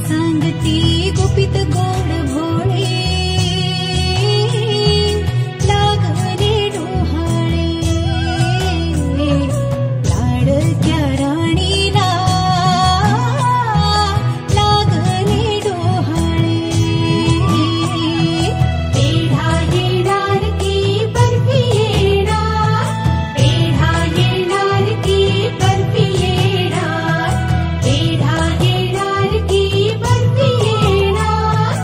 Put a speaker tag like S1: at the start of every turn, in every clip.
S1: सांगती गुपित गोड भोळे लागले डोहाळे लाडक्या राणीला लागले डोहाळे पेढा येणार की बर्फी येणार पेढा येणार की बर्फी येणार पेढा येणार की बर्फी येणार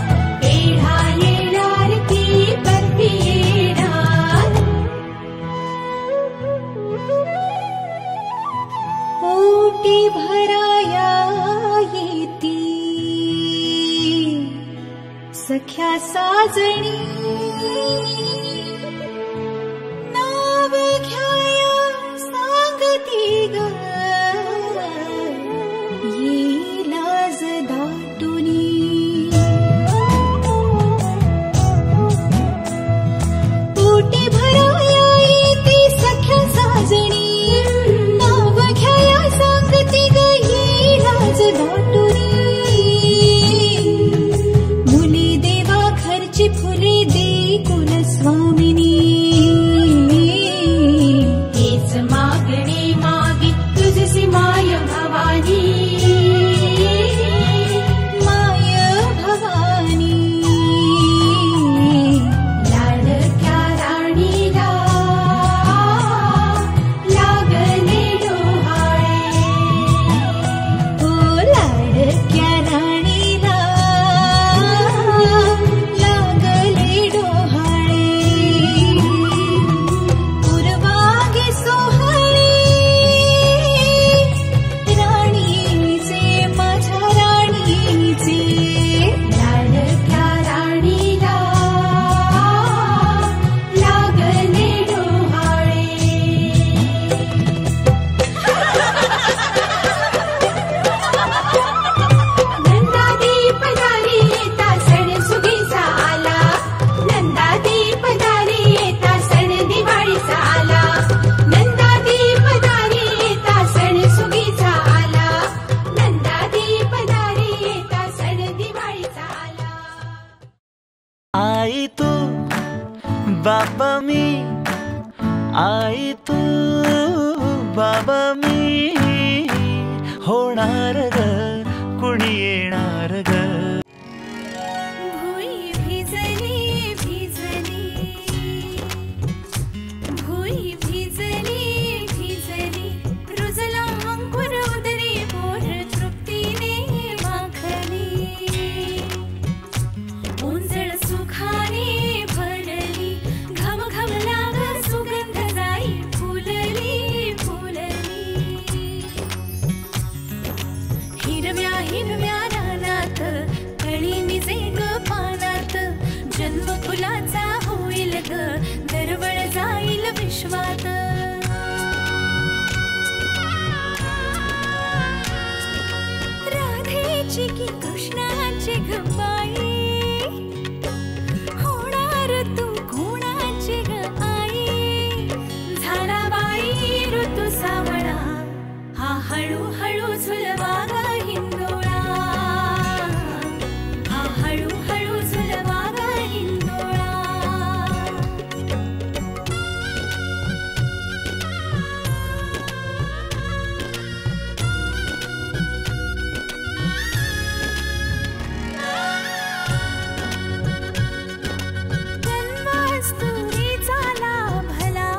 S1: पेढा येणार की बर्फी येणार ओटी भराया येती सख्या साजणी नाव घ्याया सांगती ग येई लाज दाटुनी ओटी भराया येती सख्या साजणी नाव घ्याया सांगती ग येई लाज दाटुनी मुली देवा घरची फुले दे कुलस्वामिनी हेच मागणे मागे तुझसी माय भवानी माय भवानी लाडक्या राणीला लागले डोहाळे ओ लाडक्या राणीला लागले डोहाळे पूर्वागे सोहळे राणीचे माझ्या राणीचे लाडक्या राणीला लागले डोहाळे नंदादीप दारी येता सण सुगीचा आला नंदादीप दारी येता सण दिवाळीचा आला नंदादीप दारी येता सण सुगीचा आला नंदादीप दारी येता सण दिवाळीचा आला
S2: आई तू बाबा मी आई तू बाबा मी होणार ग कुणी येणार ग
S1: भुई भिजली भिजली भुई भिजली भिजली रुजला अंकुर उदरी पोर तृप्तीने माखली उंजळ सुखाने भरली घम घम लाग सुगंध जाई फुलली फुलली हिरव्या हिरव्या रानात कळी निजे ग पानात जन्म फुलाचा होईल ग दरवळ जाईल विश्वात राधेची की कृष्णाची ग बाई होणार तू कोणाची ग आई झाला बाई ऋतू सावळा हा हळूहळू झुलवा ग हिंदोळा हा हळूहळू झुलवा ग हिंदोळा कस्तुरीचा लाभला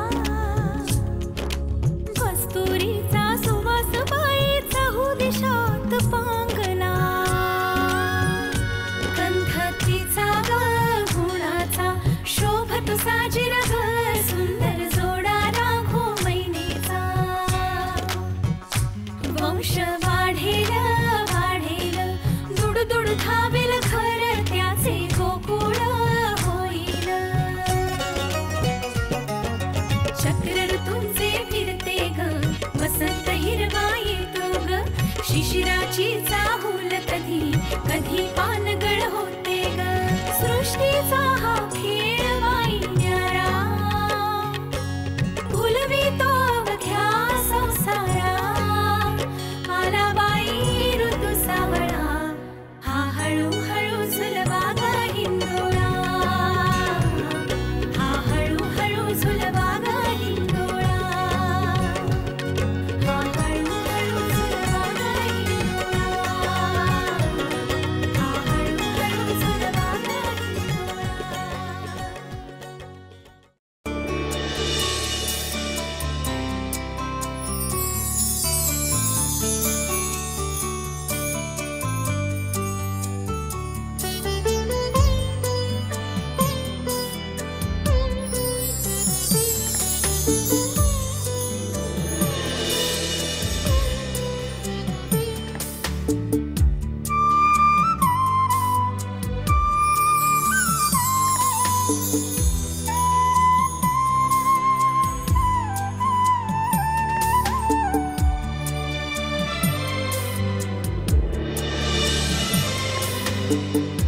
S1: कस्तुरीचा सुवास बाईचा दिशात पांगला कंठतीचा ग गुणाचा शोभत साजिर ग सुंदर जोडा राघो मैनेचा वंश वाढेल वाढेल दुड दुड धावेल घर त्याचे गोकुळ होईल चक्र ऋतूंचे फिरते ग वसंत हिरवा येतो ग शिशिराची चाहूल कधी कधी पानगळ होते ग सृष्टीचा हा खेळ वाईन्यारा भुलवितो अवघ्या संसारा आला बाई ऋतू सावळा
S2: ग